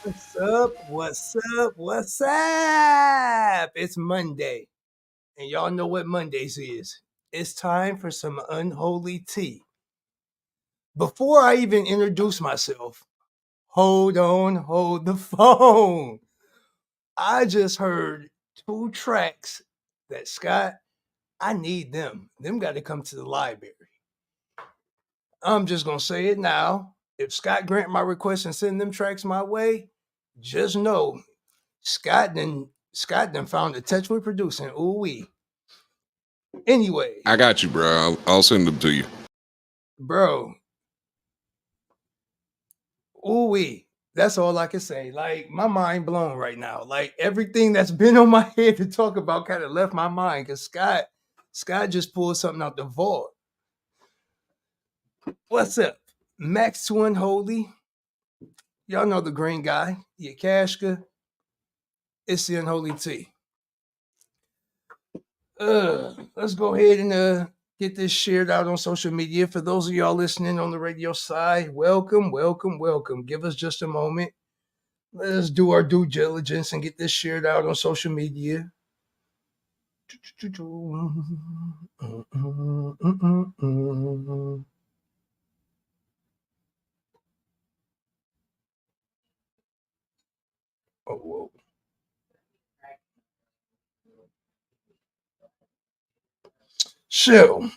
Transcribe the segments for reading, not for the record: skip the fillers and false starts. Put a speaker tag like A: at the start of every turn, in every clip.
A: What's up? What's up? What's up? It's Monday, and y'all know what Mondays is. It's time for some unholy tea. Before I even introduce myself, hold on, hold the phone. I just heard two tracks that Scott, I need them. Them got to come to the library. I'm just gonna say it now. If Scott grant my request and send them tracks my way, just know Scott done found a touch with producing. Ooh wee. Anyway,
B: I got you, bro. I'll send them to you.
A: bro, ooh wee. That's all I can say. Like my mind blown right now. Like everything that's been on my head to talk about kind of left my mind because Scott just pulled something out the vault. What's up? Max to Unholy. Y'all know the green guy, Yakashka. It's the Unholy Tea. Let's go ahead and get this shared out on social media. For those of y'all listening on the radio side, welcome, welcome, welcome. Give us just a moment. Let us do our due diligence and get this shared out on social media. Oh, whoa. So,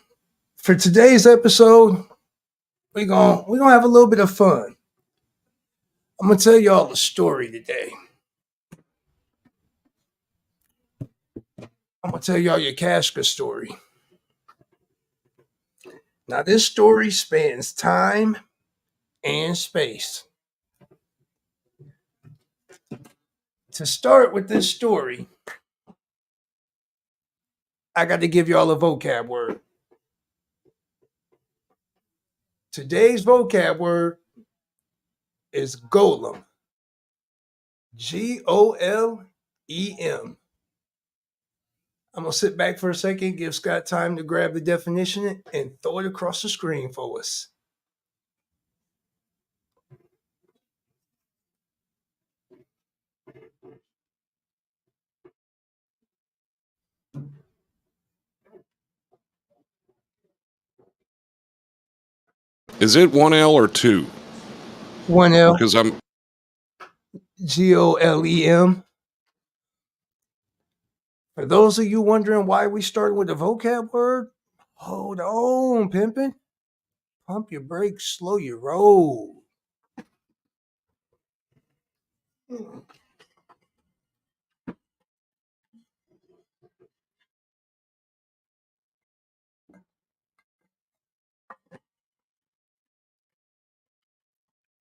A: for today's episode, we're gonna have a little bit of fun. I'm gonna tell y'all a story today. I'm gonna tell y'all your Kashka story. Now, this story spans time and space. To start with this story, I got to give y'all a vocab word. Today's vocab word is golem. Golem. I'm going to sit back for a second, give Scott time to grab the definition and throw it across the screen for us.
B: Is it 1L or 2?
A: 1L.
B: Because I'm
A: Golem. For those of you wondering why we started with a vocab word, hold on, pimpin'. Pump your brakes, slow your roll.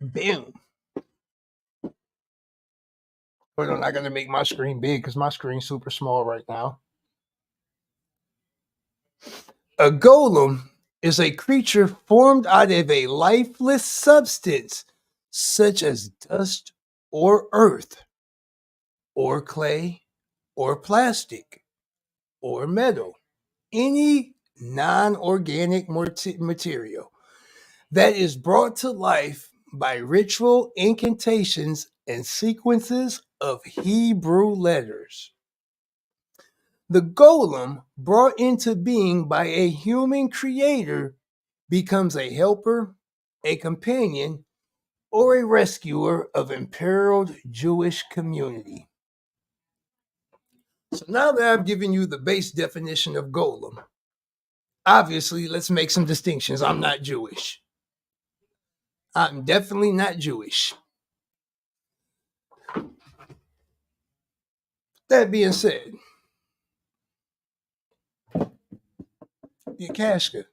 A: Boom. Hold on, I gotta make my screen big because my screen's super small right now. A golem is a creature formed out of a lifeless substance, such as dust or earth, or clay, or plastic, or metal, any non organic material that is brought to life by ritual incantations and sequences of Hebrew letters. The golem, brought into being by a human creator, becomes a helper, a companion, or a rescuer of imperiled Jewish community. So now that I've given you the base definition of golem, obviously let's make some distinctions. I'm not Jewish. I'm definitely not Jewish. That being said, Yakashka,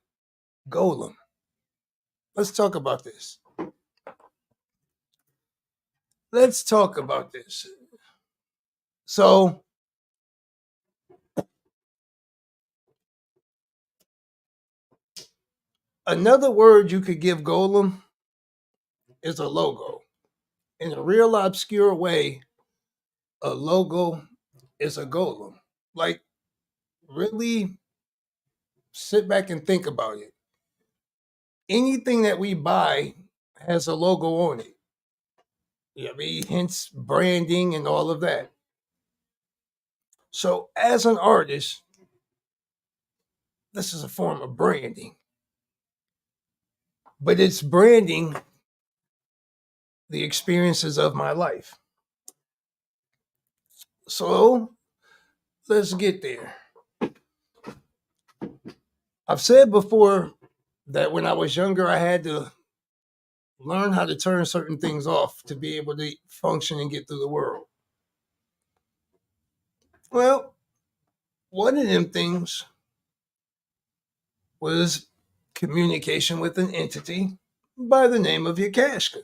A: Golem, let's talk about this. Let's talk about this. So, another word you could give Golem is a logo. In a real obscure way, a logo is a golem. Like, really sit back and think about it. Anything that we buy has a logo on it. I mean, hence branding and all of that. So, as an artist, this is a form of branding, but it's branding the experiences of my life. So, let's get there. I've said before that when I was younger, I had to learn how to turn certain things off to be able to function and get through the world. Well, one of them things was communication with an entity by the name of Yakashka.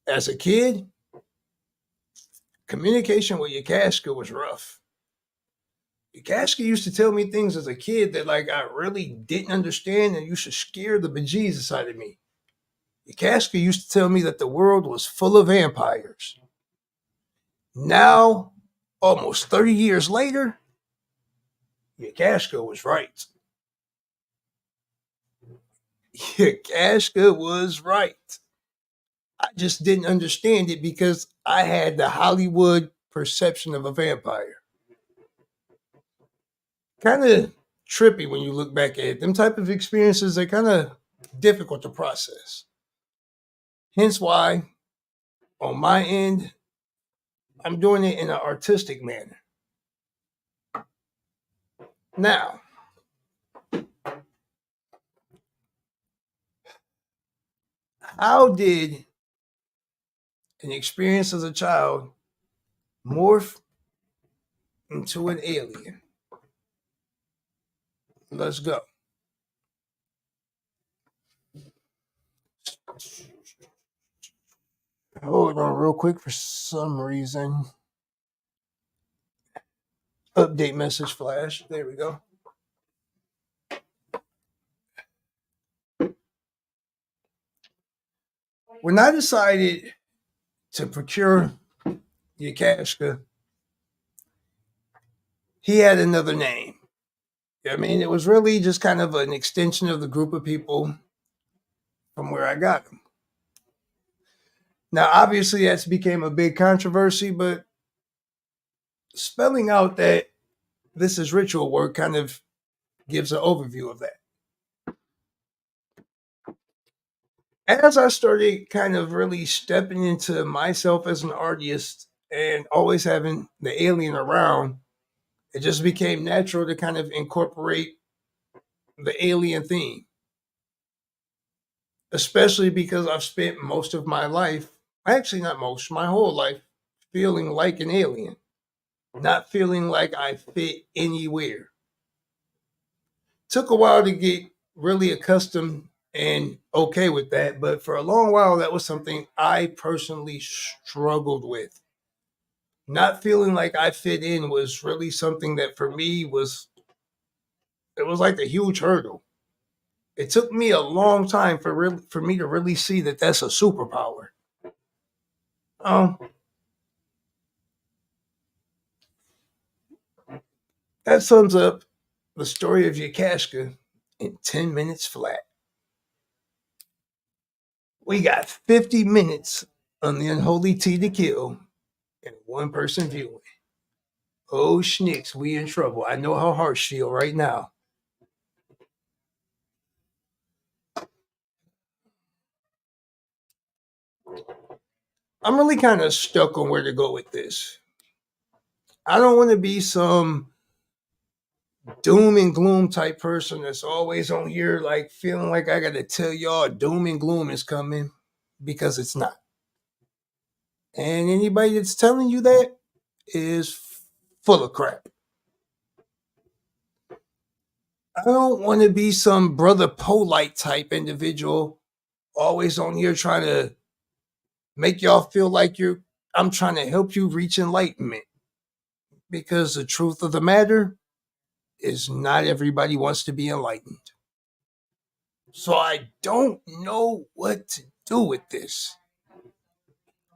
A: As a kid, communication with Yakashka was rough. Yakashka used to tell me things as a kid that like I really didn't understand and used to scare the bejesus out of me. Yakashka used to tell me that the world was full of vampires. Now, almost 30 years later, Yakashka was right. Yakashka was right. I just didn't understand it because I had the Hollywood perception of a vampire. Kind of trippy when you look back at it. Them type of experiences are kind of difficult to process. Hence why, on my end, I'm doing it in an artistic manner. Now, how did an experience as a child morph into an alien? Let's go. Hold on real quick for some reason. Update message flash. There we go. When I decided to procure Yakashka, he had another name. I mean, it was really just kind of an extension of the group of people from where I got him. Now, obviously, that's became a big controversy, but spelling out that this is ritual work kind of gives an overview of that. As I started kind of really stepping into myself as an artist and always having the alien around, it just became natural to kind of incorporate the alien theme, especially because I've spent most of my life, actually, not most, my whole life, feeling like an alien, not feeling like I fit anywhere. Took a while to get really accustomed and okay with that, but for a long while, that was something I personally struggled with. Not feeling like I fit in was really something that for me was, it was like a huge hurdle. It took me a long time for me to really see that that's a superpower. Um, that sums up the story of Yakashka in 10 minutes flat. We got 50 minutes on the Unholy Tea to kill and one person viewing. Oh, schnicks, we in trouble. I know how hearts feel right now. I'm really kind of stuck on where to go with this. I don't want to be some doom and gloom type person that's always on here, like feeling like I got to tell y'all doom and gloom is coming because it's not. And anybody that's telling you that is full of crap. I don't want to be some brother Polite type individual always on here trying to make y'all feel like I'm trying to help you reach enlightenment. Because the truth of the matter is not everybody wants to be enlightened. So I don't know what to do with this.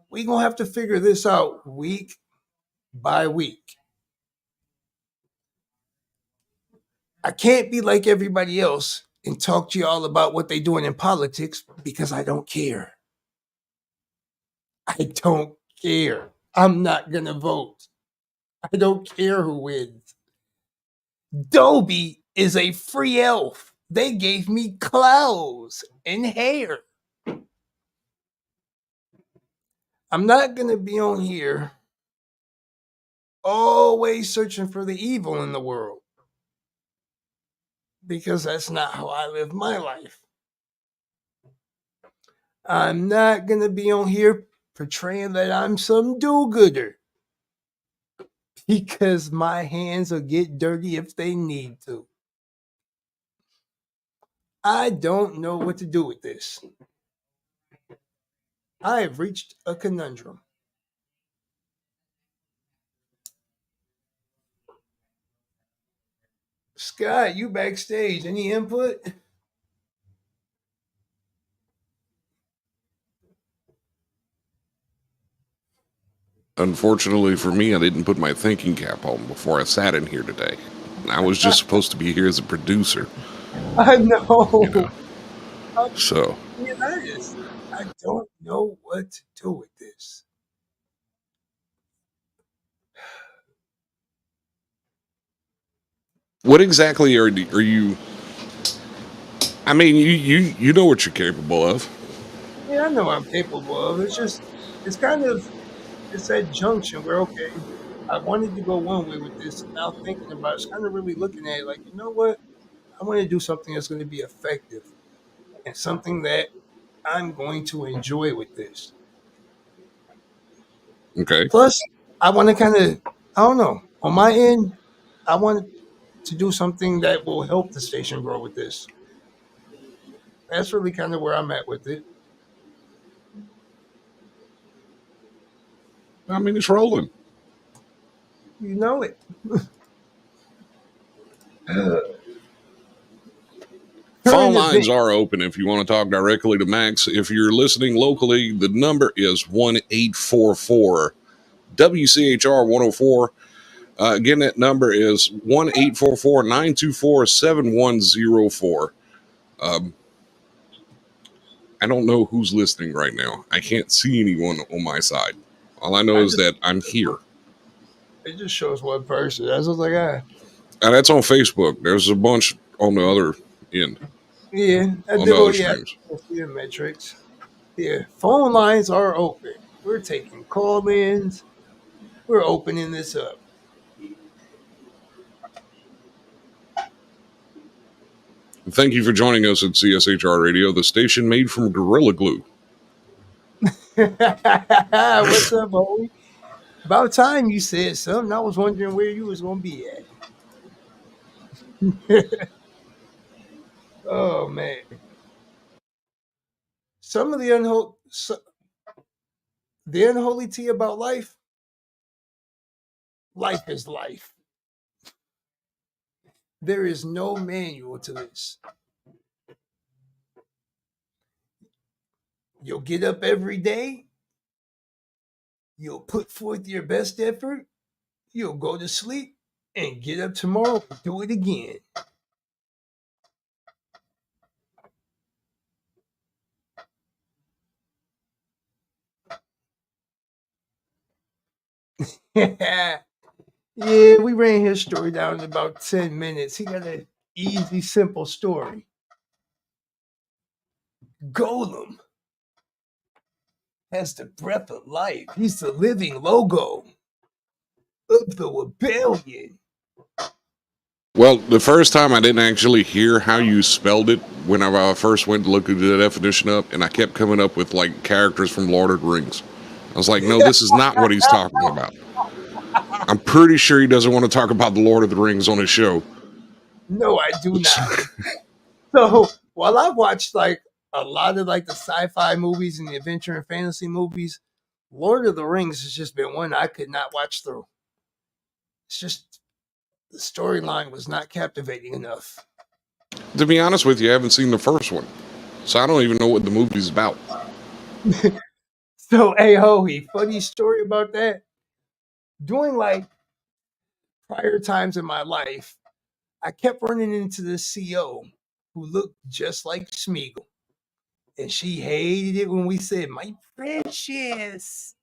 A: We're going to have to figure this out week by week. I can't be like everybody else and talk to y'all about what they're doing in politics because I don't care. I don't care. I'm not going to vote. I don't care who wins. Dobie is a free elf. They gave me clothes and hair. I'm not going to be on here always searching for the evil in the world because that's not how I live my life. I'm not going to be on here portraying that I'm some do-gooder because my hands will get dirty if they need to. I don't know what to do with this. I have reached a conundrum. Scott, you backstage. Any input?
B: Unfortunately for me, I didn't put my thinking cap on before I sat in here today. I was just supposed to be here as a producer,
A: I
B: you know.
A: know. I'm
B: So,
A: being honest. I don't know what to do with this.
B: what exactly are you? I mean, you know what you're capable of.
A: Yeah, I know what I'm capable of. It's kind of, it's that junction where, okay, I wanted to go one way with this. And now thinking about it, it's kind of really looking at it like, you know what? I want to do something that's going to be effective and something that I'm going to enjoy with this.
B: Okay.
A: Plus, I want to kind of, I don't know, on my end, I want to do something that will help the station grow with this. That's really kind of where I'm at with it.
B: I mean, it's rolling.
A: You know it.
B: Phone
A: Current
B: lines
A: event.
B: are open if you want to talk directly to Max. If you're listening locally, the number is 1-844 WCHR 104. Again, that number is 1-844-924-7104. Um, I don't know who's listening right now. I can't see anyone on my side. All I know
A: I
B: is
A: just
B: that I'm here.
A: It just shows one person. That's what's like, ah,
B: And that's on Facebook. There's a bunch on the other end,
A: yeah, I
B: on the
A: do. Oh,
B: other
A: yeah,
B: streams.
A: I see the metrics. Yeah, phone lines are open. We're taking call-ins. We're opening this up.
B: Thank you for joining us at CSHR Radio, the station made from Gorilla Glue.
A: What's up, Holy? About time you said something. I was wondering where you was gonna be at. Oh man, some of the unholy tea about life. Life is life. There is no manual to this. You'll get up every day. You'll put forth your best effort. You'll go to sleep and get up tomorrow and do it again. Yeah, we ran his story down in about 10 minutes. He got an easy, simple story. Golem has the breath of life. He's the living logo of the rebellion.
B: Well, the first time I didn't actually hear how you spelled it when I first went to look the definition up, and I kept coming up with like characters from Lord of the Rings. I was like, no, this is not what he's talking about. I'm pretty sure he doesn't want to talk about the Lord of the Rings on his show.
A: No, I do not. So while I've watched like a lot of like the sci-fi movies and the adventure and fantasy movies, Lord of the Rings has just been one I could not watch through. It's just the storyline was not captivating enough.
B: To be honest with you, I haven't seen the first one, so I don't even know what the movie's about.
A: So, hey, Hoey, funny story about that. During like prior times in my life, I kept running into this CO who looked just like Smeagol. And she hated it when we said, my precious.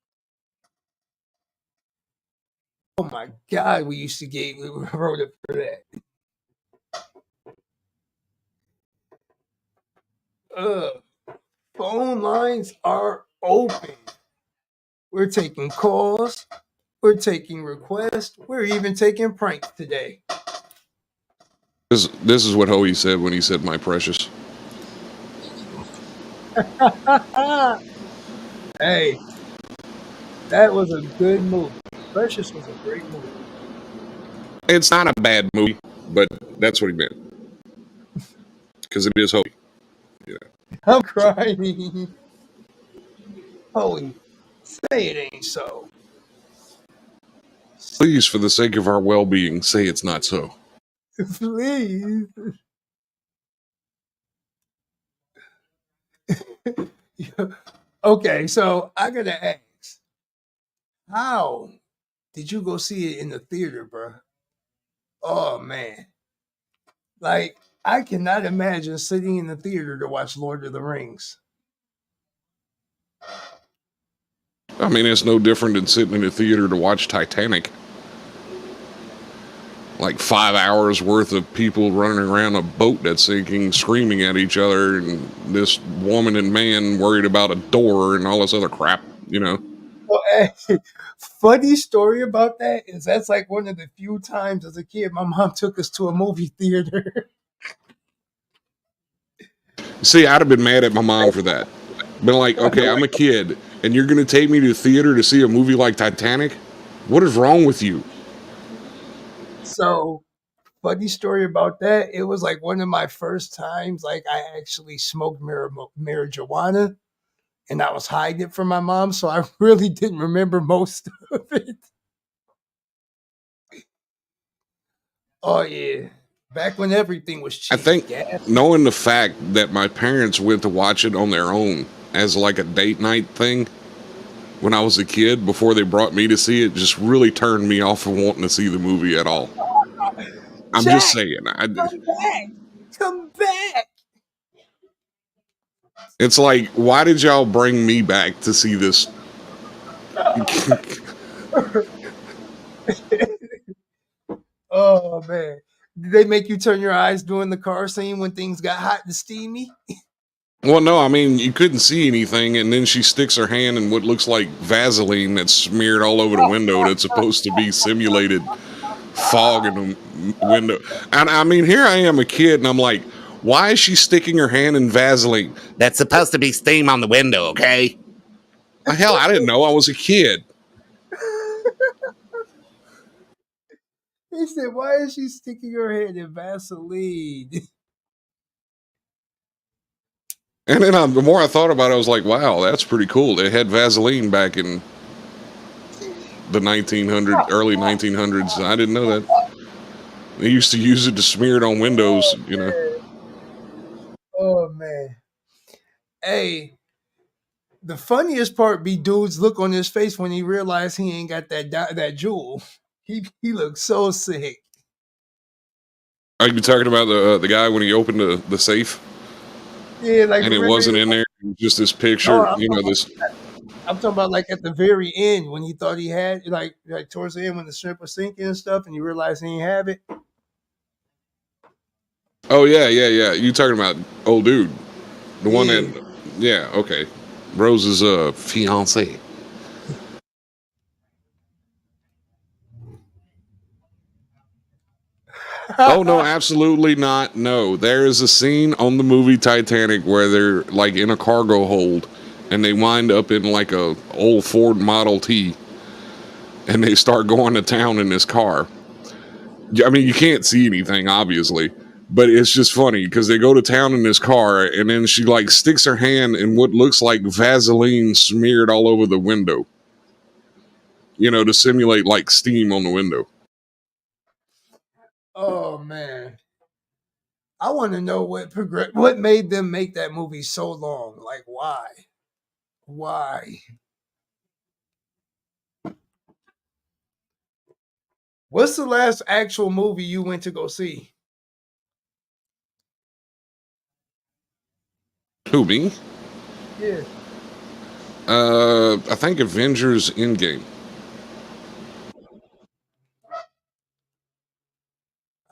A: Oh my God, we used to get, we wrote it for that. Phone lines are open. We're taking calls. We're taking requests. We're even taking pranks today.
B: This is what Hoey said when he said "my precious."
A: Hey, that was a good movie. Precious was a great movie.
B: It's not a bad movie, but that's what he meant because it is Hoey. Yeah.
A: I'm crying. Holy, say it ain't so.
B: Please, for the sake of our well-being, say it's not so.
A: Please. Okay, so I gotta ask, how did you go see it in the theater, bro? Oh man, like I cannot imagine sitting in the theater to watch Lord of the Rings.
B: I mean, it's no different than sitting in a theater to watch Titanic. Like 5 hours worth of people running around a boat that's sinking, screaming at each other, and this woman and man worried about a door and all this other crap, you know.
A: Well, hey, funny story about that is that's like one of the few times as a kid my mom took us to a movie theater.
B: See, I'd have been mad at my mom for that. Been like, okay, I'm a kid, and you're going to take me to the theater to see a movie like Titanic? What is wrong with you?
A: So funny story about that. It was like one of my first times like I actually smoked marijuana and I was hiding it from my mom, so I really didn't remember most of it. Oh yeah. Back when everything was
B: I
A: cheap.
B: think
A: Gas.
B: knowing the fact that my parents went to watch it on their own as like a date night thing when I was a kid before they brought me to see it just really turned me off of wanting to see the movie at all. I'm just
A: Jack,
B: saying.
A: come back. Come back.
B: It's like, why did y'all bring me back to see this?
A: Oh man. Did they make you turn your eyes during the car scene when things got hot and steamy?
B: Well, no, I mean, you couldn't see anything, and then she sticks her hand in what looks like Vaseline that's smeared all over the window that's supposed to be simulated fog in the window. And I mean, here I am, a kid, and I'm like, why is she sticking her hand in Vaseline? That's supposed to be steam on the window, okay? Hell, I didn't know. I was a kid.
A: He said, why is she sticking her head in Vaseline?
B: And then the more I thought about it, I was like, wow, that's pretty cool. They had Vaseline back in the early 1900s. I didn't know that. They used to use it to smear it on windows, you know.
A: Oh man. Hey, the funniest part be dude's look on his face when he realized he ain't got that jewel. He looks so sick.
B: Are you talking about the guy when he opened the safe
A: Yeah, like
B: and it
A: remember.
B: wasn't in there? It was just this
A: No,
B: picture, you know, this.
A: I'm talking about like at the very end when he thought he had like towards the end when the ship was sinking and stuff, and he realized he didn't have it.
B: Oh yeah, yeah, yeah. You talking about old dude, the one
A: Yeah.
B: that? Yeah, okay. Rose's fiance. Oh no, absolutely not. No, there is a scene on the movie Titanic where they're like in a cargo hold, and they wind up in like a old Ford Model T, and they start going to town in this car. I mean, you can't see anything, obviously, but it's just funny because they go to town in this car, and then she like sticks her hand in what looks like Vaseline smeared all over the window, to simulate like steam on the window.
A: Oh man, I want to know what made them make that movie so long. Like why? Why? What's the last actual movie you went to go see?
B: Who, me?
A: Yeah.
B: I think Avengers Endgame.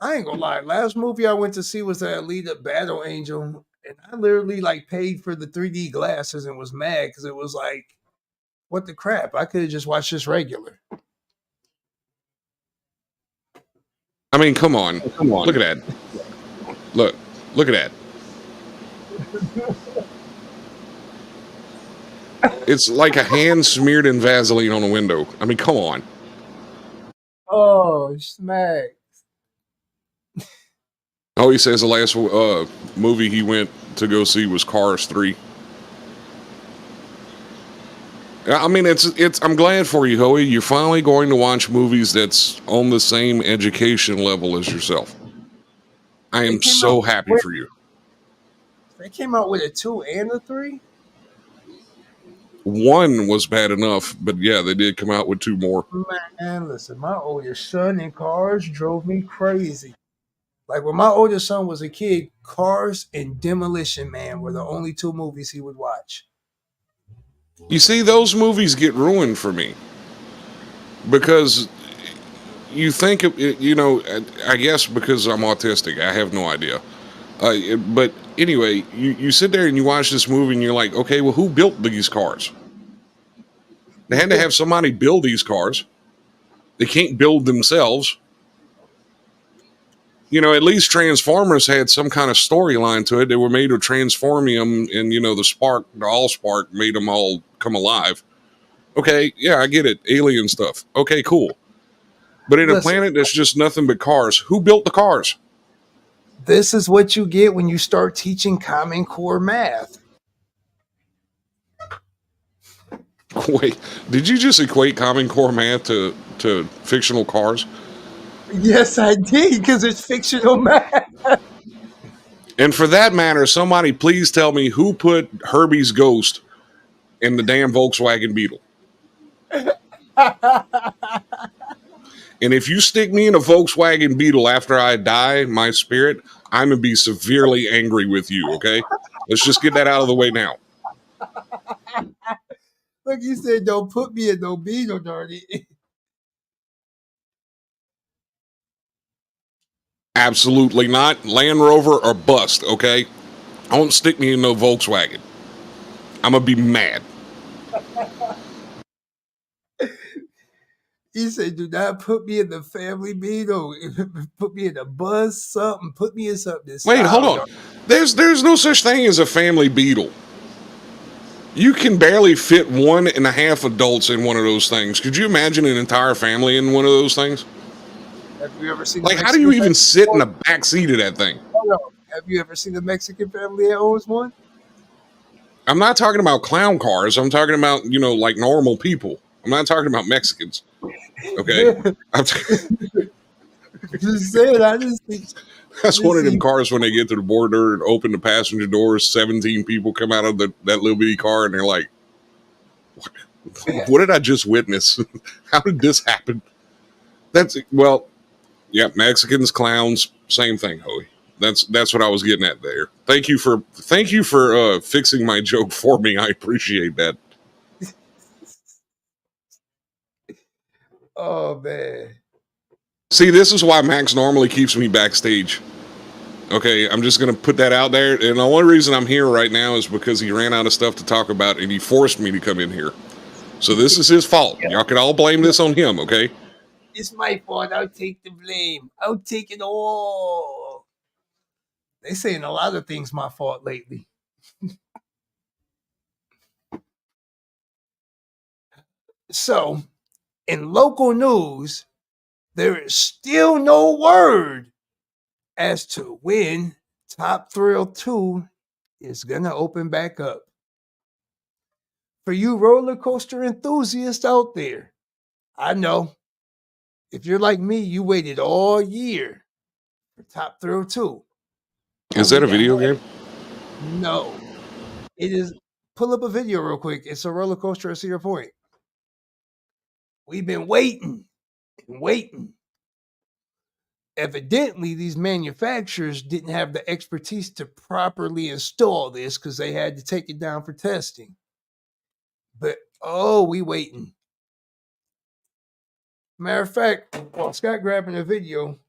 A: I ain't gonna lie. Last movie I went to see was that Alita Battle Angel, and I literally like paid for the 3D glasses and was mad because it was like, what the crap? I could have just watched this regular.
B: I mean, come on.
A: Come
B: Look
A: on.
B: at that. Look. Look at that. It's like a hand smeared in Vaseline on a window. I mean, come on.
A: Oh, smack.
B: Oh, he says the last movie he went to go see was Cars 3. I mean, it's. I'm glad for you, Hoey. You're finally going to watch movies that's on the same education level as yourself. I
A: They
B: am
A: came out.
B: so happy
A: Wait,
B: for you.
A: they came out with a 2 and a 3.
B: One was bad enough, but yeah, they did come out with two more.
A: Man, listen, my oldest son in Cars drove me crazy. Like when my oldest son was a kid, Cars and Demolition Man were the only 2 movies he would watch.
B: You see, those movies get ruined for me because you think I guess because I'm autistic, I have no idea. But anyway, you sit there and you watch this movie and you're like, okay, well, who built these cars? They had to have somebody build these cars. They can't build themselves. At least Transformers had some kind of storyline to it. They were made of transformium, and the all spark made them all come alive. Okay, yeah, I get it. Alien stuff. Okay, cool. But in a
A: Listen,
B: planet that's just nothing but cars, who built the cars?
A: this is what you get when you start teaching Common Core math.
B: Wait, did you just equate Common Core math to fictional cars?
A: Yes, I did, because it's fictional math.
B: And for that matter, somebody please tell me who put Herbie's ghost in the damn Volkswagen Beetle. And if you stick me in a Volkswagen Beetle after I die, my spirit, I'm going to be severely angry with you, okay? Let's just get that out of the way now.
A: Like you said, don't put me in no beetle, Darty.
B: Absolutely not. Land Rover or bust, okay? Don't stick me in no Volkswagen. I'm going to be mad.
A: He said, do not put me in the family beetle. Put me in a bus, something. Put me in something
B: Wait, hold
A: style,
B: on.
A: Darty.
B: There's no such thing as a family Beetle. You can barely fit 1.5 adults in one of those things. Could you imagine an entire family in one of those things?
A: Have you ever seen the
B: Like, how do you
A: Mexican
B: even sit in
A: family?
B: the back seat of that thing?
A: Hold on. Have you ever seen the Mexican family that owns one?
B: I'm not talking about clown cars. I'm talking about, like normal people. I'm not talking about Mexicans. Okay.
A: Just saying, I just think,
B: That's one of them
A: listen,
B: cars when they get to the border and open the passenger doors. 17 people come out of that little bitty car and they're like, what did I just witness? How did this happen? Well, yeah, Mexicans, clowns, same thing, Hoey. That's what I was getting at there. Thank you for fixing my joke for me. I appreciate that.
A: oh man.
B: See, this is why Max normally keeps me backstage. Okay, I'm just gonna put that out there. And the only reason I'm here right now is because he ran out of stuff to talk about and he forced me to come in here. So this is his fault. Y'all can all blame this on him, okay?
A: It's my fault. I'll take the blame. I'll take it all. They saying a lot of things my fault lately. So, in local news, there is still no word as to when Top Thrill 2 is going to open back up. For you roller coaster enthusiasts out there, I know if you're like me, you waited all year for Top Thrill 2,
B: Is
A: only
B: that a
A: to
B: video
A: have
B: game?
A: no. It is, pull up a video real quick. It's a roller coaster at Cedar Point. We've been waiting and waiting. Evidently, these manufacturers didn't have the expertise to properly install this because they had to take it down for testing. But oh, we waiting. Matter of fact, while Scott grabbing a video,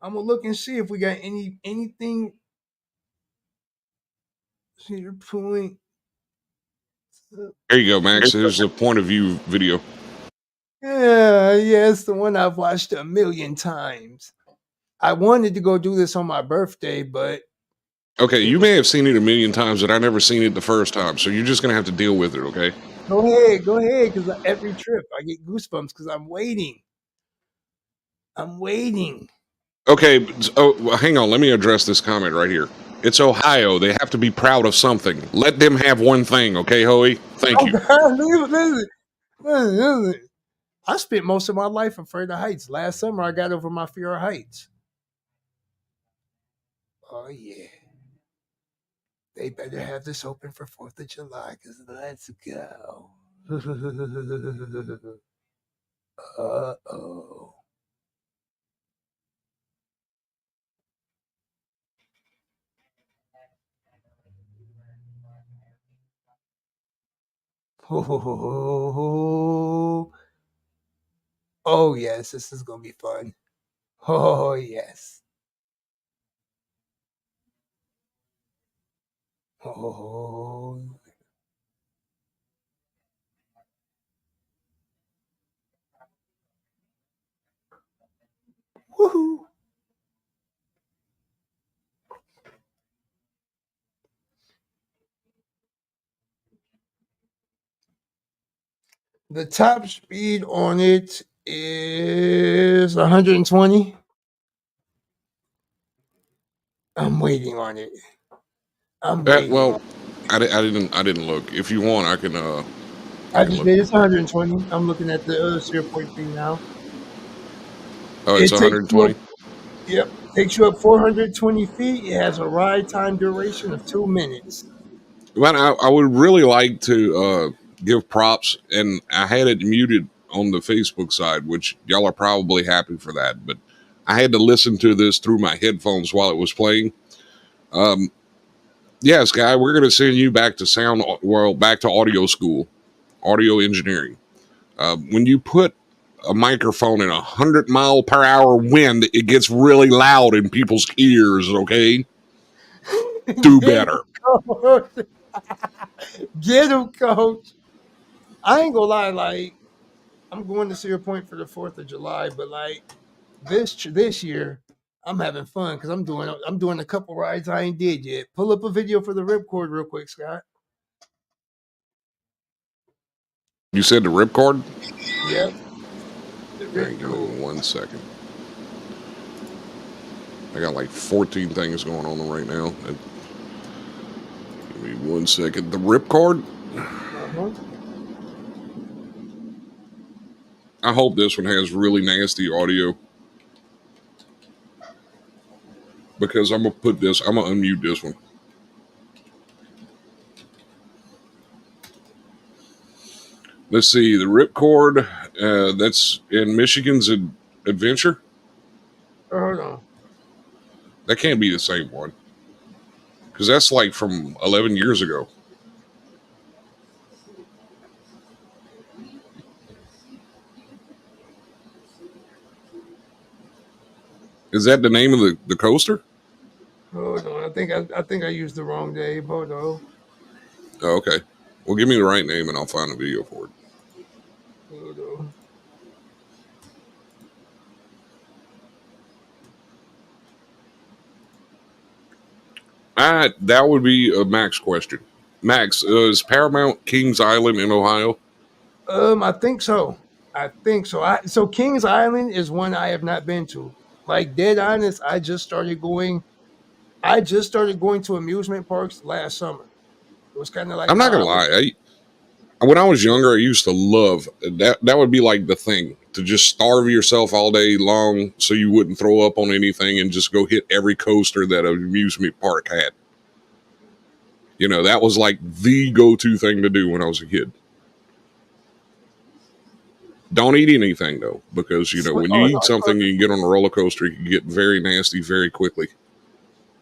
A: I'm gonna look and see if we got anything. Cedar Point.
B: There you go, Max. There's a point of view video.
A: Yeah, it's the one I've watched a million times. I wanted to go do this on my birthday, but
B: Okay,
A: it
B: you
A: was
B: may have seen it a million times, but I never seen it the first time, so you're just gonna have to deal with it, okay?
A: go ahead, because every trip I get goosebumps because I'm waiting. I'm waiting.
B: Okay, well, hang on. Let me address this comment right here. It's Ohio. They have to be proud of something. Let them have one thing, okay, Hoey? Thank
A: Oh
B: you.
A: God, listen. I spent most of my life afraid of heights. Last summer, I got over my fear of heights. Oh yeah, they better have this open for 4th of July. Cause let's go. Uh-oh. Oh, oh yes, this is gonna be fun. Oh yes. Oh, woohoo. The top speed on it is 120. I'm waiting on it. I'm waiting.
B: Well, I didn't look. If you want, I
A: I
B: can
A: just
B: look.
A: did. It's 120. I'm looking at the Cedar Point thing now.
B: Oh, it's
A: It takes you up.
B: 120.
A: Yep, takes you up 420 feet. It has a ride time duration of 2 minutes.
B: Well, I would really like to give props, and I had it muted on the Facebook side, which y'all are probably happy for that. But I had to listen to this through my headphones while it was playing. Yes, guy, we're going to send you back to back to audio school, audio engineering. When you put a microphone in 100-mile-per-hour wind, it gets really loud in people's ears. Okay, do
A: Get him,
B: better.
A: coach. Get him, coach. I ain't gonna lie. Like I'm going to Cedar Point for the 4th of July, but like this year, I'm having fun because I'm doing a couple rides I ain't did yet. Pull up a video for the ripcord real quick, Scott.
B: You said the ripcord.
A: Yep, the
B: All right, give me
A: ripcord.
B: 1 second. I got like 14 things going on right now. Give me 1 second. The ripcord.
A: Uh-huh.
B: I hope this one has really nasty audio because I'm gonna put this. I'm gonna unmute this one. Let's see the ripcord. That's in Michigan's Adventure.
A: Hold on.
B: That can't be the same one because that's like from 11 years ago. Is that the name of the coaster?
A: Hold on. I think I used the wrong day. Hold on.
B: Oh, okay. Well, give me the right name and I'll find a video for it.
A: Hold on.
B: That would be a Max question. Max, is Paramount Kings Island in Ohio?
A: I think so. I think so. So Kings Island is one I have not been to. Like dead honest, I just started going. I just started going to amusement parks last summer. It was kind of like
B: I'm not
A: how
B: gonna
A: I was.
B: lie. When I was younger, I used to love that. That would be like the thing to just starve yourself all day long so you wouldn't throw up on anything and just go hit every coaster that an amusement park had. You know, that was like the go-to thing to do when I was a kid. Don't eat anything though, because you know when you
A: Oh no,
B: eat something and you get on a roller coaster, you can get very nasty very quickly.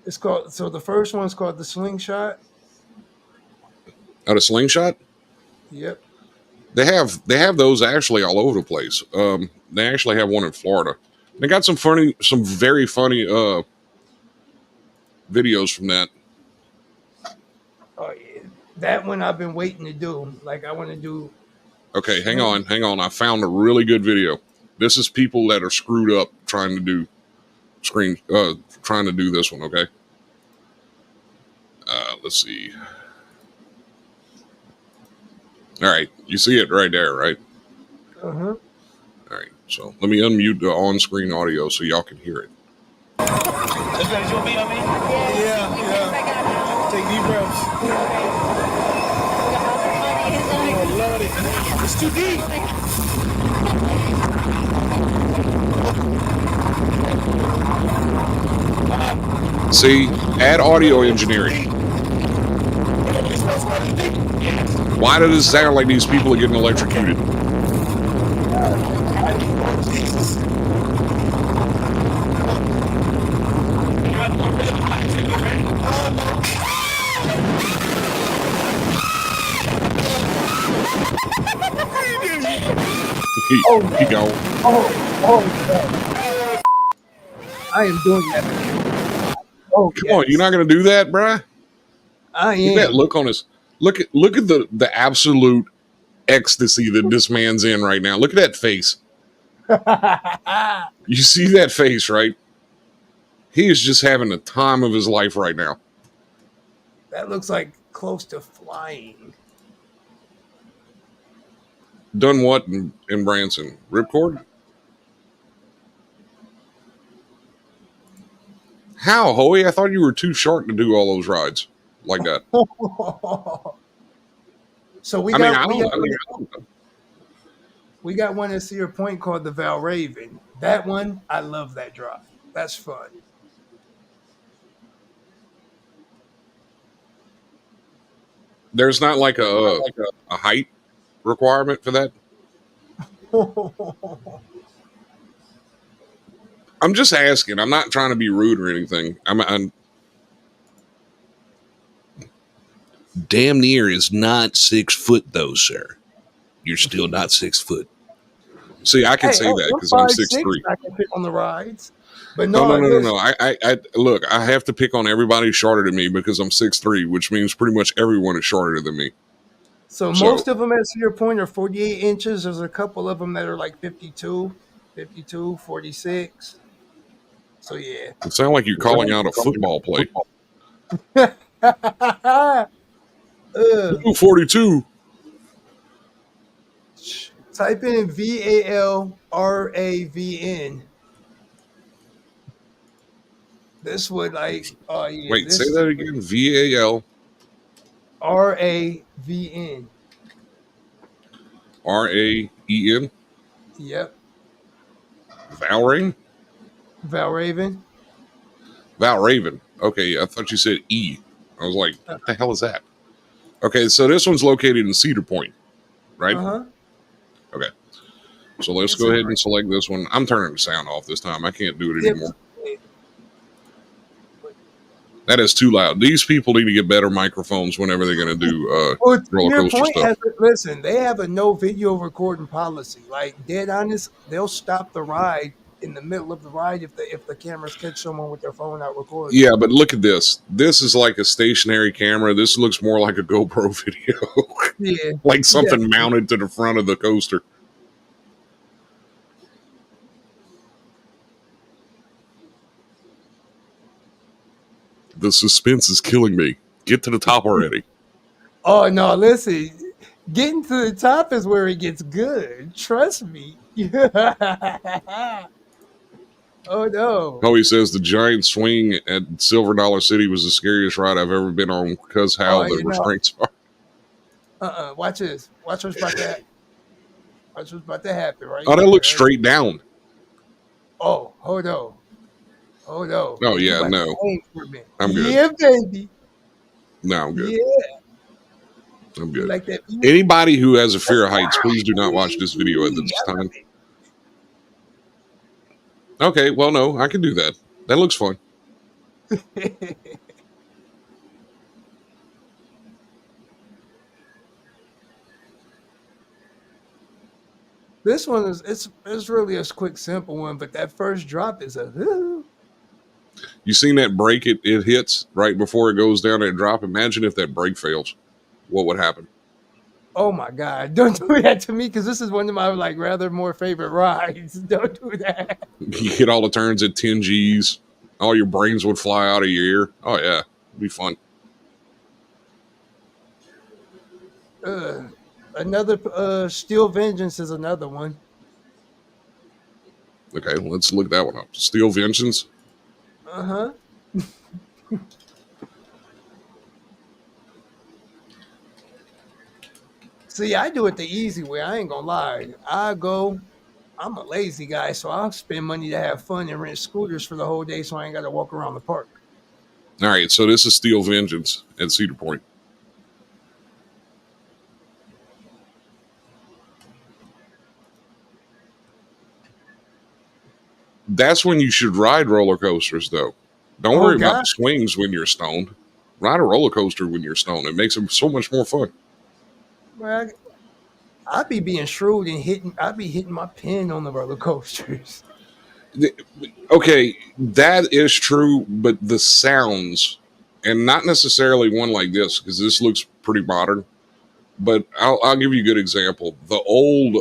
A: it's called. So the first one's called the slingshot.
B: Out of slingshot,
A: Yep.
B: they have those actually all over the place. They actually have one in Florida. They got some very funny videos from that.
A: Oh yeah, that one I've been waiting to do. Like I want to do
B: Okay, hang
A: sling.
B: on, hang on. I found a really good video. This is people that are screwed up trying to do screen, trying to do this one. Okay, let's see. All right, you see it right there, right?
A: Uh huh.
B: All right, so let me unmute the on-screen audio so y'all can hear it.
A: Yeah, yeah. Take deep breaths. Oh, Lordy. It's too deep.
B: See, add audio engineering. Why does it sound like these people are getting electrocuted?
A: Oh,
B: He gone.
A: oh, I am doing that. Oh
B: Come on, you're
A: yes,
B: not gonna do that, bruh.
A: I
B: Look at that
A: am.
B: look on his. Look at the absolute ecstasy that this man's in right now. Look at that face.
A: That
B: You see that face, right? He is just having the time of his life right now.
A: looks like close to flying.
B: Done what in Branson? Ripcord? How, Hoey? I thought you were too short to do all those rides like that.
A: So
B: I mean, I don't. I mean, I don't know.
A: we got one at Cedar Point called the Val Raven. That one, I love that drop. That's fun.
B: There's not like a height requirement for that. I'm just asking. I'm not trying to be rude or anything. I'm damn near is not 6 foot though, sir. You're still not 6 foot. See, I can
A: Hey,
B: say that
A: I'm
B: because I'm
A: 5'6".
B: 6'3".
A: I can fit on the rides, but
B: No, no,
A: no,
B: no, no, no.
A: listen.
B: I look. I have to pick on everybody shorter than me because I'm 6'3", which means pretty much everyone is shorter than me.
A: So
B: So
A: most of them at Cedar Point are 48 inches. There's a couple of them that are like 52, 52, 46. So yeah.
B: it sounds like you're calling out a football play.
A: uh,
B: 242.
A: type in VALRAVN. This would like, oh yeah,
B: Wait, say
A: this
B: that again. VALRAVN.
A: RAVN. Yep,
B: Valraven.
A: Valraven.
B: Valraven. Okay, I thought you said E. I was like, what the hell is that? Okay, so this one's located in Cedar Point, right?
A: Uh huh.
B: Okay, so let's
A: It's
B: go
A: a
B: ahead
A: great.
B: and select this one. I'm turning the sound off this time. I can't do it
A: Yeah,
B: anymore. That is too loud. These people need to get better microphones whenever they're going to do
A: well,
B: roller
A: Cedar
B: coaster
A: Point
B: stuff.
A: has listen. They have a no video recording policy. Like dead honest, they'll stop the ride in the middle of the ride if the cameras catch someone with their phone out recording.
B: Yeah, but look at this. This is like a stationary camera. This looks more like a GoPro video,
A: Yeah,
B: like something
A: definitely.
B: mounted to the front of the coaster. The suspense is killing me. Get to the top already.
A: Oh no, listen. Getting to the top is where it gets good. Trust me. Oh no.
B: Howie says the giant swing at Silver Dollar City was the scariest ride I've ever been on because how
A: Oh,
B: the
A: you know.
B: restraints are.
A: Watch this. Watch what's about to. Watch what's about to happen right
B: Oh, that looks
A: here.
B: straight down.
A: Oh, hold on. Hold on.
B: Oh,
A: You
B: yeah,
A: about to
B: no.
A: hang for me.
B: I'm good.
A: Yeah, baby.
B: No, I'm good.
A: Yeah.
B: I'm
A: You
B: good.
A: like that music?
B: Anybody who has a fear of heights, please do not watch this video at this
A: I love
B: time. Okay, well, no, I can do that. That looks fun.
A: it. This one is it's really a quick, simple one, but that first drop is a whoo.
B: You seen that brake it hits right before it goes down that drop? Imagine if that brake fails. What would happen?
A: Oh my god! Don't do that to me because this is one of my like rather more favorite rides. Don't do that.
B: You hit all the turns at 10 G's. All your brains would fly out of your ear. Oh, yeah. It'd be fun.
A: Uh, another Steel Vengeance is another one.
B: Okay, let's look that one up. Steel Vengeance.
A: Uh huh. See, I do it the easy way. I ain't gonna lie. I go. I'm a lazy guy, so I'll spend money to have fun and rent scooters for the whole day, so I ain't got to walk around the park.
B: All right, so this is Steel Vengeance at Cedar Point. That's when you should ride roller coasters, though. Don't
A: Oh
B: worry about
A: God,
B: the swings when you're stoned. Ride a roller coaster when you're stoned. It makes it so much more fun.
A: well, I be being shrewd and hitting. I be hitting my pin on the roller coasters.
B: Okay, that is true, but the sounds, and not necessarily one like this, because this looks pretty modern, but I'll give you a good example. The old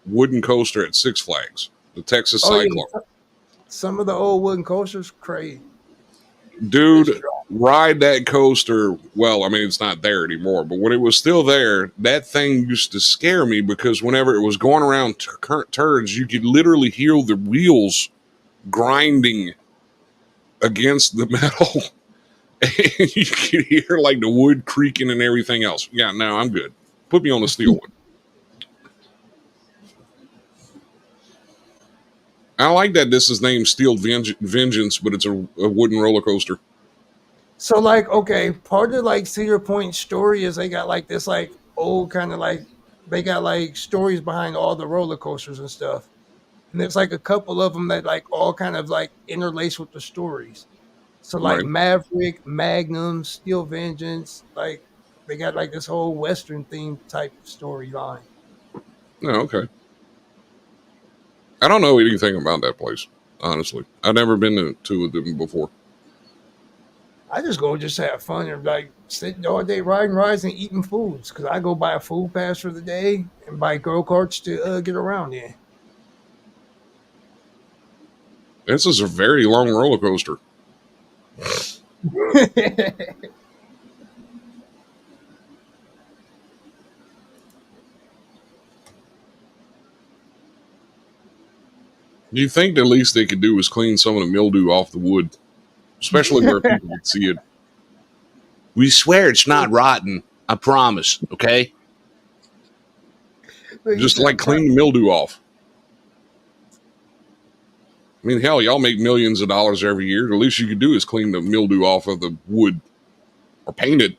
B: wooden coaster at Six Flags, the Texas
A: Oh
B: Cyclone.
A: yeah, some of the old wooden coasters, crazy. Let's
B: Dude,
A: drop.
B: ride that coaster. Well, I mean, it's not there anymore, but when it was still there, that thing used to scare me because whenever it was going around turns, you could literally hear the wheels grinding against the metal. And you could hear like the wood creaking and everything else. Yeah, no, I'm good. Put me on the steel one. I like that this is named Steel Vengeance, but it's a wooden roller coaster.
A: So like, okay, part of like Cedar Point story is they got like this like old kind of like they got like stories behind all the roller coasters and stuff. And there's like a couple of them that like all kind of like interlace with the stories. So like
B: Right.
A: Maverick, Magnum, Steel Vengeance, like they got like this whole Western theme type storyline.
B: Oh, okay. I don't know anything about that place, honestly. I've never been to two of them before.
A: I just go just have fun and like sitting all day riding rides and eating foods because I go buy a food pass for the day and buy go karts to get around in.
B: This is a very long roller coaster. You think the least they could do is clean some of the mildew off the wood, especially where people would see it. We swear it's not rotten. I promise. Okay,
A: Like you
B: just
A: said,
B: like clean the mildew off. I mean, hell, y'all make millions of dollars every year. The least you could do is clean the mildew off of the wood or paint it.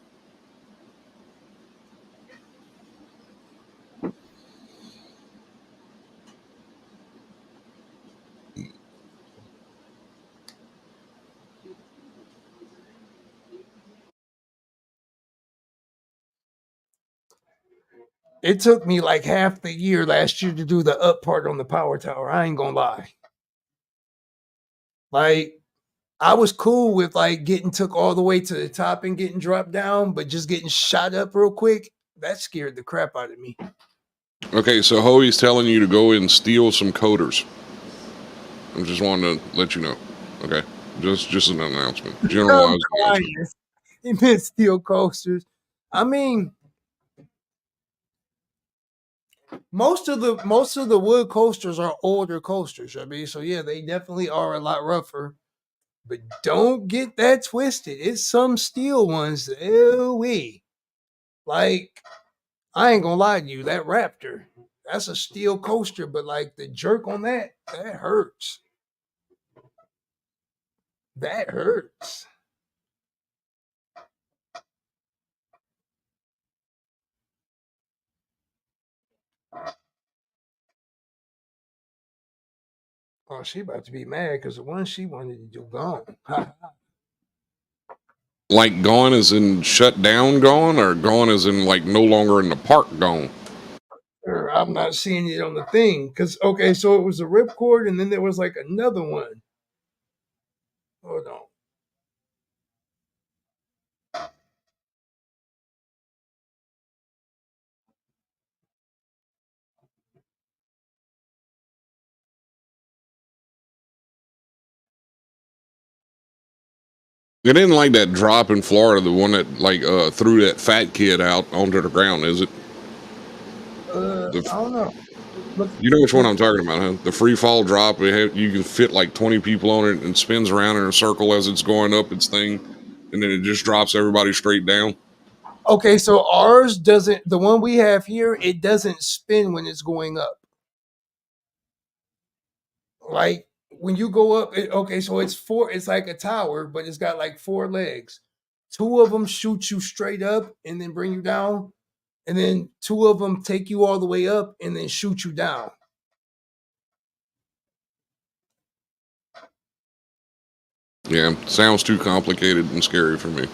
A: it took me like half the year last year to do the up part on the power tower. I ain't gonna lie. Like I was cool with like getting took all the way to the top and getting dropped down, but just getting shot up real quick, that scared the crap out of me.
B: Okay, so Hoey's telling you to go and steal some coders. I just wanted to let you know. Okay. Just an announcement.
A: I'm
B: Generalized announcement.
A: crying. He meant steel coasters. I mean, most of the wood coasters are older coasters. I mean, so yeah, they definitely are a lot rougher. But don't get that twisted. It's some steel ones. Ooh-wee. Like, I ain't gonna lie to you, that Raptor, that's a steel coaster, but like the jerk on that hurts. That hurts. Oh, she about to be mad because the one she wanted to do gone.
B: Like gone as in shut down gone, or gone as in like no longer in the park gone?
A: Or I'm not seeing it on the thing. Cause okay, so it was a ripcord and then there was like another one. Hold on.
B: It isn't like that drop in Florida, the one that like threw that fat kid out onto the ground, is it?
A: I
B: The,
A: don't know. Look,
B: you know which one
A: look,
B: I'm talking about, huh? The free fall drop. You can fit like 20 people on it and spins around in a circle as it's going up its thing, and then it just drops everybody straight down.
A: okay, so ours doesn't. The one we have here, it doesn't spin when it's going up. Like when you go up, okay, so it's four. It's like a tower, but it's got like four legs. Two of them shoot you straight up and then bring you down, and then two of them take you all the way up and then shoot you down.
B: Yeah, sounds too complicated and scary for me.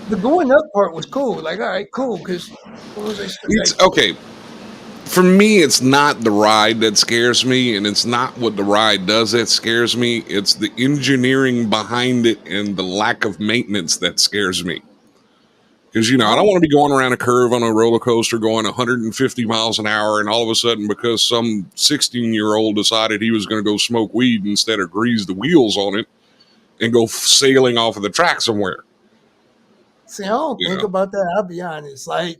A: The going up part was cool. Like, all right, cool, because what was they like?
B: It's okay. For me, it's not the ride that scares me, and it's not what the ride does that scares me. It's the engineering behind it and the lack of maintenance that scares me. Because, I don't
A: Oh,
B: want to be going around a curve on a roller coaster going 150 miles an hour, and all of a sudden, because some 16-year-old decided he was going to go smoke weed instead of grease the wheels on it and go sailing off of the track somewhere.
A: see, I don't
B: You
A: think
B: know,
A: about that. I'll be honest. Like,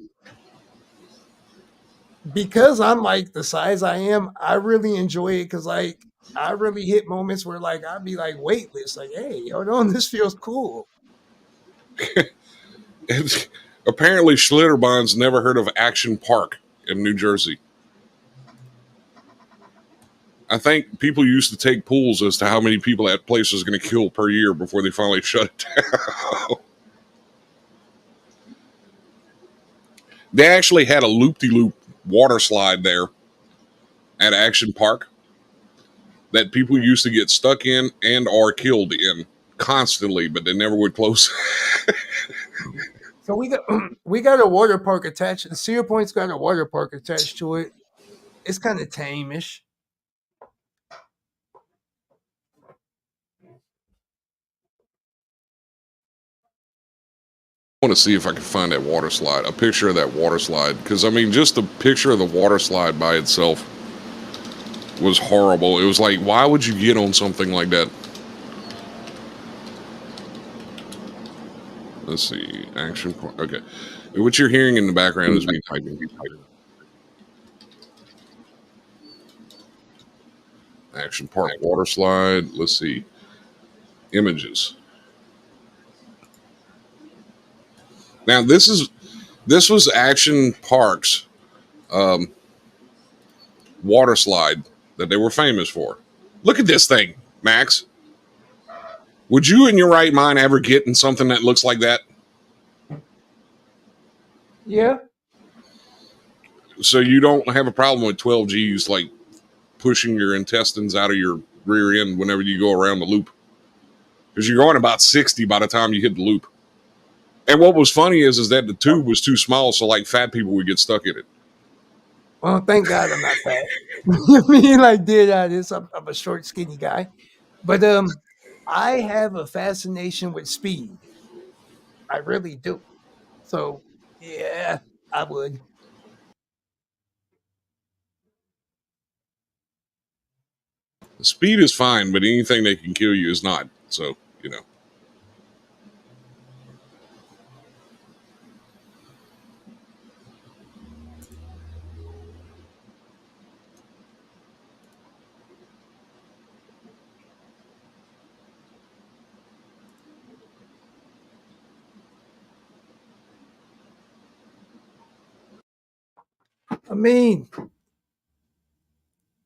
A: because I'm like the size I am, I really enjoy it because like I really hit moments where like I'd be like weightless, like, hey, hold on, this feels cool.
B: apparently, Schlitterbahn's never heard of Action Park in New Jersey. I think people used to take pools as to how many people that place was going to kill per year before they finally shut it down. They actually had a loop-de-loop water slide there at Action Park that people used to get stuck in and or killed in constantly, but they never would close.
A: So we got we got a water park attached. The Cedar Point's got a water park attached to it. It's kind of tame-ish.
B: I want to see if I can find that water slide, a picture of that water slide, because I mean, just the picture of the water slide by itself was horrible. It was like, why would you get on something like that? Let's see, Action Park. Okay, what you're hearing in the background is me typing. Action Park water slide. Let's see, images. Now this was Action Park's water slide that they were famous for. Look at this thing, Max. Would you, in your right mind, ever get in something that looks like that?
A: Yeah.
B: So you don't have a problem with 12 G's like pushing your intestines out of your rear end whenever you go around the loop, because you're going about 60 by the time you hit the loop. And what was funny is that the tube was too small, so like fat people would get stuck in it.
A: Well, thank God I'm not fat. I mean, like, did I this? I'm a short, skinny guy, but I have a fascination with speed. I really do. So yeah, I would.
B: Speed is fine, but anything that can kill you is not. So, you know.
A: I mean,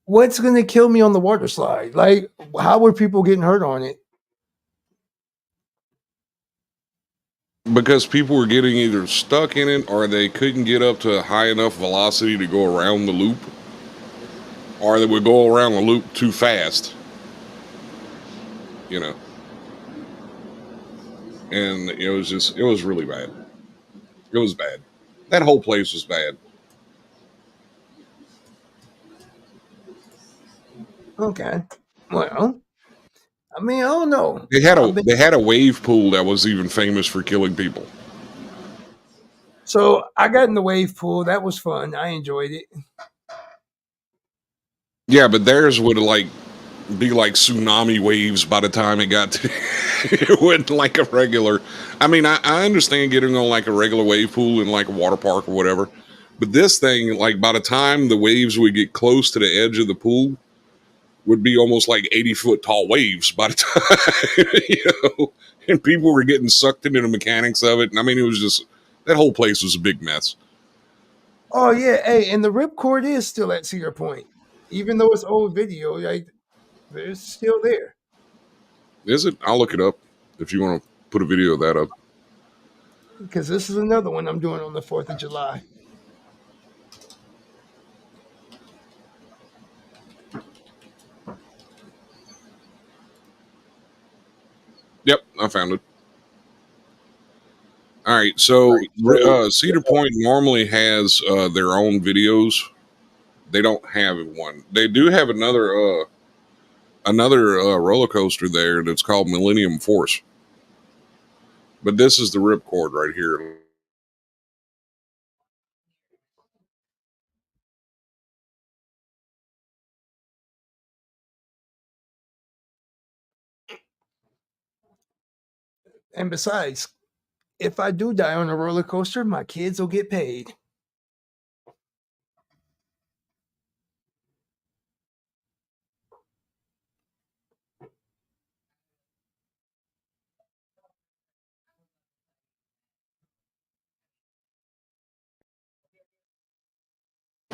A: what's going to kill me on the water slide? Like, how were people getting hurt on it?
B: Because people were getting either stuck in it or they couldn't get up to a high enough velocity to go around the loop, or they would go around the loop too fast, you know. And it was really bad. It was bad. That whole place was bad.
A: Okay. Well, I mean, I don't know.
B: They had a wave pool that was even famous for killing people.
A: So I got in the wave pool. That was fun. I enjoyed it.
B: Yeah, but theirs would like be like tsunami waves by the time it got to it wasn't like a regular. I mean, I understand getting on like a regular wave pool in like a water park or whatever, but this thing, like by the time the waves would get close to the edge of the pool, would be almost like 80-foot tall waves by the time, and people were getting sucked into the mechanics of it. And I mean, it was just that whole place was a big mess.
A: Oh yeah, hey, and the ripcord is still at Cedar Point, even though it's old video. Like, it's still there.
B: Is it? I'll look it up if you want to put a video of that up.
A: Because this is another one I'm doing on the 4th of July.
B: Yep, I found it. All right, so Cedar Point normally has their own videos. They don't have one. They do have another roller coaster there that's called Millennium Force, but this is the ripcord right here.
A: And besides, if I do die on a roller coaster, my kids will get paid.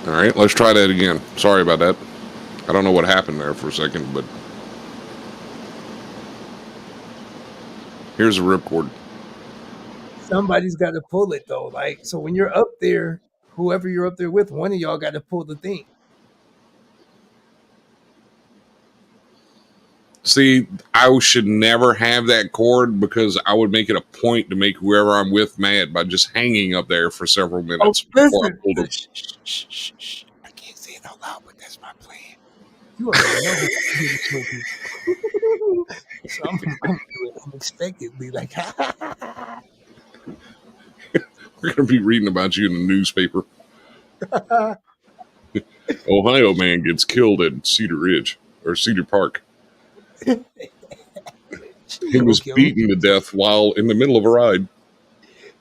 B: All right, let's try that again. Sorry about that. I don't know what happened there for a second, but here's the ripcord.
A: Somebody's got to pull it though. Like, so when you're up there, whoever you're up there with, one of y'all got to pull the thing.
B: See, I should never have that cord because I would make it a point to make whoever I'm with mad by just hanging up there for several
A: Oh,
B: minutes before I
A: listen.
B: pulled it.
A: Shh, shh, shh, shh, shh. I can't say it out loud, but that's my plan. You already know who I'm smoking. So I'm gonna do it unexpectedly, like
B: We're going to be reading about you in the newspaper. Ohio man gets killed at Cedar Ridge or Cedar Park.
A: she
B: He
A: ain't gonna
B: was
A: kill me.
B: beaten to death while in the middle of a ride.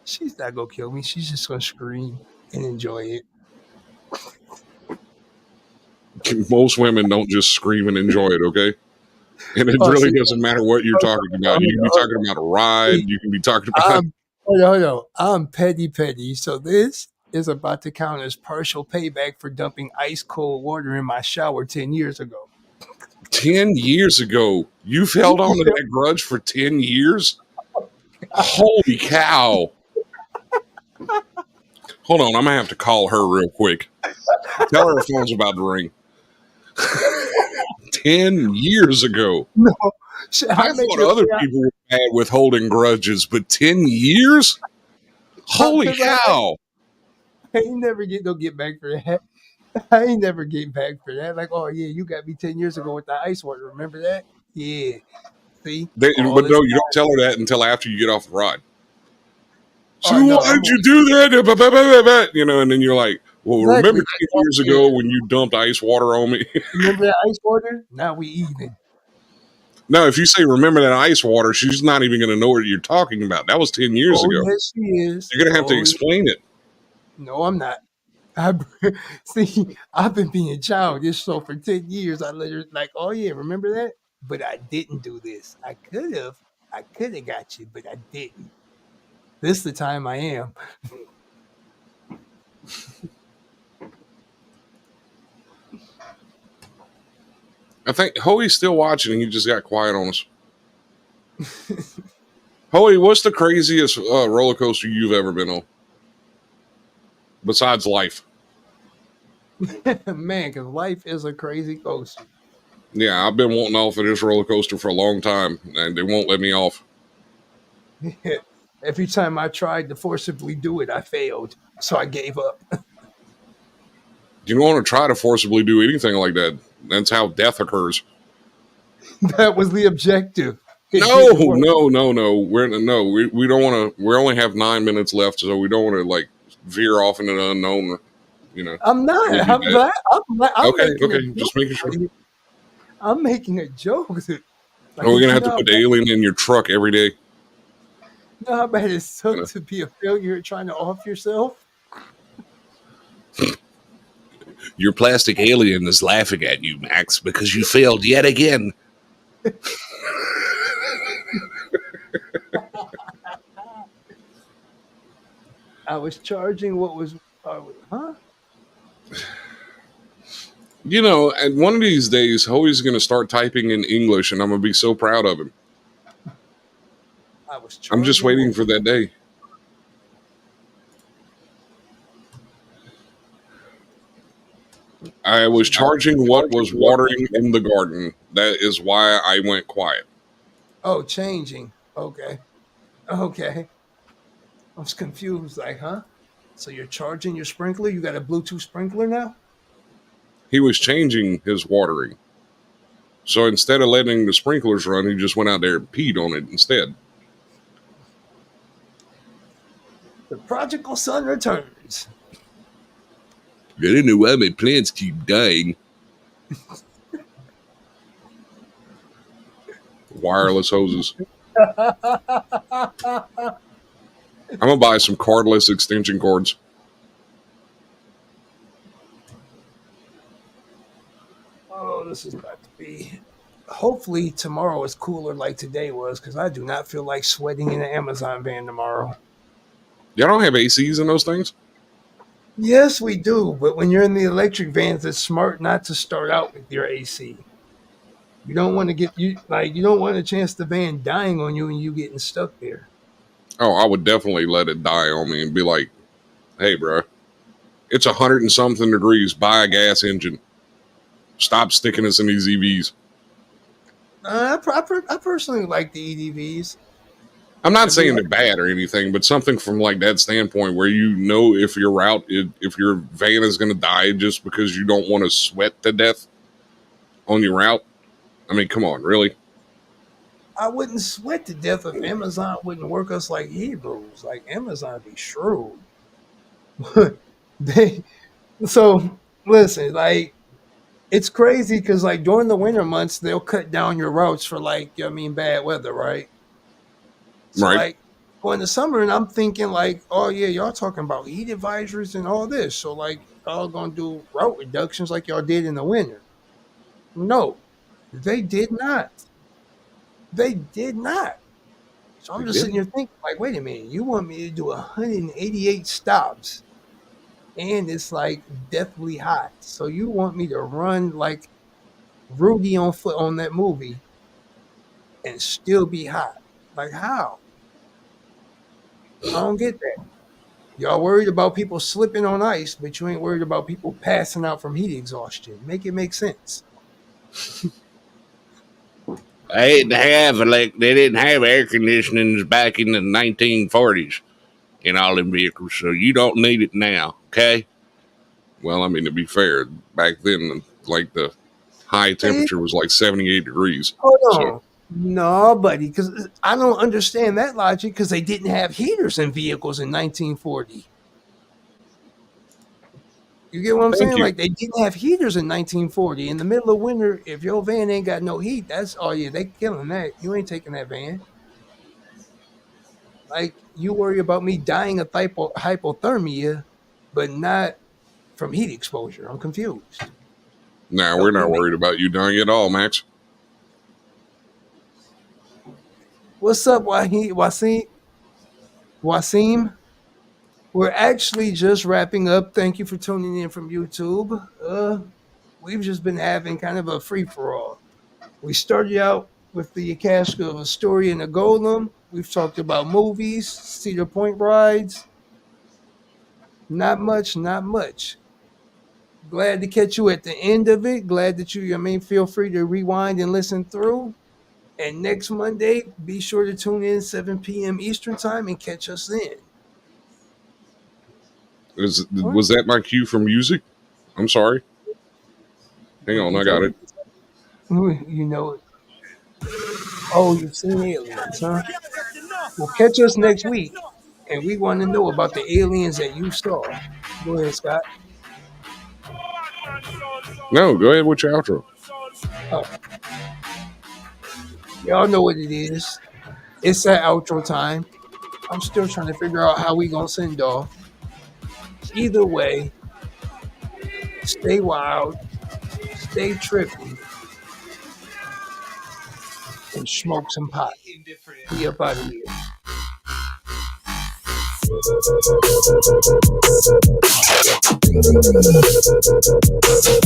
A: She's not gonna kill me. She's just gonna scream and enjoy it.
B: Most women don't just scream and enjoy it, okay? And it
A: Oh,
B: really
A: see,
B: doesn't matter what you're talking about. You can be talking about a ride.
A: see,
B: You can be talking about.
A: I'm hold on. I'm petty. So this is about to count as partial payback for dumping ice cold water in my shower 10 years ago.
B: 10 years ago, you've held on to that grudge for 10 years? Holy cow. Hold on, I'm going to have to call her real quick. Tell her her phone's about to ring. 10 years ago.
A: No,
B: I
A: I make
B: thought
A: sure
B: other people were bad with holding grudges, but 10 years? Holy
A: because
B: cow.
A: I ain't never get back for that. I ain't never get back for that. Like, oh yeah, you got me 10 years ago with the ice water. Remember that? Yeah. See, all
B: But
A: this.
B: no, you don't tell her that until after you get off the ride. So
A: Oh
B: why
A: no,
B: did you do that? And then you're like, Well,
A: Exactly.
B: remember
A: Like,
B: 10
A: oh,
B: years
A: yeah.
B: ago when you dumped ice water on me?
A: Remember that ice water? Now we even.
B: No, if you say remember that ice water, she's not even going to know what you're talking about. That was 10 years
A: Oh,
B: ago.
A: yes, she is.
B: You're going to have to
A: Oh, yeah.
B: explain it.
A: No, I'm not. I see. I've been being childish, so for 10 years, I let her like, oh yeah, remember that? But I didn't do this. I could have. I could have got you, but I didn't. This the time I am.
B: I think Hoey's still watching and he just got quiet on us. Hoey, what's the craziest roller coaster you've ever been on? Besides life.
A: Man, because life is a crazy coaster.
B: Yeah, I've been wanting off of this roller coaster for a long time and they won't let me off.
A: Every time I tried to forcibly do it, I failed, so I gave up.
B: You don't want to try to forcibly do anything like that. That's how death occurs.
A: That was the objective. It
B: No,
A: didn't work.
B: no, no, no. We don't want to. We only have 9 minutes left, so we don't want to like veer off into the unknown. You know,
A: I'm
B: really
A: not.
B: do
A: I'm
B: that.
A: not. I'm
B: Okay,
A: making a
B: okay.
A: joke.
B: Just making sure.
A: Buddy. I'm making a joke.
B: Are
A: Like,
B: we gonna
A: you
B: have
A: know
B: to
A: how
B: put the alien in your truck every day?
A: bad it
B: You
A: took
B: know?
A: to be a failure at trying to off yourself?
B: Your plastic alien is laughing at you, Max, because you failed yet again.
A: I was charging what was, huh?
B: You know, and one of these days, Hoey's gonna start typing in English, and I'm gonna be so proud of him.
A: I was
B: I'm just
A: charging what
B: waiting for that day. I was
A: I was
B: charging what was
A: charging what
B: watering
A: was,
B: in the garden. That is why I went quiet.
A: oh, changing. Okay. Okay. I was confused. Like, huh? So you're charging your sprinkler? You got a Bluetooth sprinkler now?
B: He was changing his watering. So instead of letting the sprinklers run, he just went out there and peed on it instead.
A: The prodigal son returns.
B: I don't know why my plants keep dying. Wireless hoses. I'm gonna buy some cordless extension cords.
A: Oh, this is about to be. Hopefully tomorrow is cooler like today was, because I do not feel like sweating in an Amazon van tomorrow.
B: Y'all don't have ACs in those things?
A: Yes, we do, but when you're in the electric vans, it's smart not to start out with your AC. You don't want to get you don't want a chance the van dying on you and you getting stuck there.
B: Oh, I would definitely let it die on me and be like, hey, bro, it's 100 and something degrees. Buy a gas engine. Stop sticking us in these EVs.
A: I personally like the EDVs.
B: I'm not
A: I do
B: saying
A: like.
B: they're bad or anything, but something from like that standpoint where you know if your route, if your van is going to die just because you don't want to sweat to death on your route. I mean, come on, really?
A: I wouldn't sweat to death if Amazon wouldn't work us like Hebrews. Like Amazon be shrewd. they so listen, like it's crazy because like during the winter months they'll cut down your routes for like I mean bad weather, right? So
B: Right?
A: like going the summer and I'm thinking like, oh yeah, y'all talking about heat advisories and all this. So like y'all gonna do route reductions like y'all did in the winter. No, they did not. They did not. So
B: They
A: I'm just sitting
B: didn't.
A: here thinking, like, wait a minute, you want me to do 188 stops and it's like deathly hot. So you want me to run like Rudy on foot on that movie and still be hot. Like how? I don't get that. Y'all worried about people slipping on ice, but you ain't worried about people passing out from heat exhaustion. Make it make sense.
B: They didn't have air conditionings back in the 1940s in all them vehicles, so you don't need it now, okay? Well, I mean, to be fair, back then, like the high
A: Hey,
B: temperature was like 78 degrees.
A: hold
B: So,
A: on. No, buddy, because I don't understand that logic because they didn't have heaters in vehicles in 1940. You get what I'm
B: Thank
A: saying?
B: you.
A: Like they didn't have heaters in 1940. In the middle of winter, if your van ain't got no heat, that's oh yeah, they killing that. You ain't taking that van. Like you worry about me dying of hypothermia, but not from heat exposure. I'm confused.
B: Nah, we're
A: Help me
B: not
A: make
B: worried about you dying at all, Max.
A: what's up, Wasim? We're actually just wrapping up. Thank you for tuning in from YouTube. We've just been having kind of a free for all. We started out with the cask of a story and a golem. We've talked about movies, Cedar Point rides. Not much, not much. Glad to catch you at the end of it. Glad that I mean, feel free to rewind and listen through. And next Monday, be sure to tune in 7 p.m. Eastern time and catch us then. All right.
B: Was that my cue for music? I'm sorry. Hang
A: What
B: on,
A: you
B: I got
A: talking?
B: it.
A: You know it. Oh, you've seen aliens, huh? Well, catch us next week, and we want to know about the aliens that you saw. Go ahead, Scott.
B: No, go ahead with your outro.
A: Oh, y'all know what it is. It's that outro time. I'm still trying to figure out how we gonna send off. Either way, stay wild, stay trippy, and smoke some pot. We up out of here.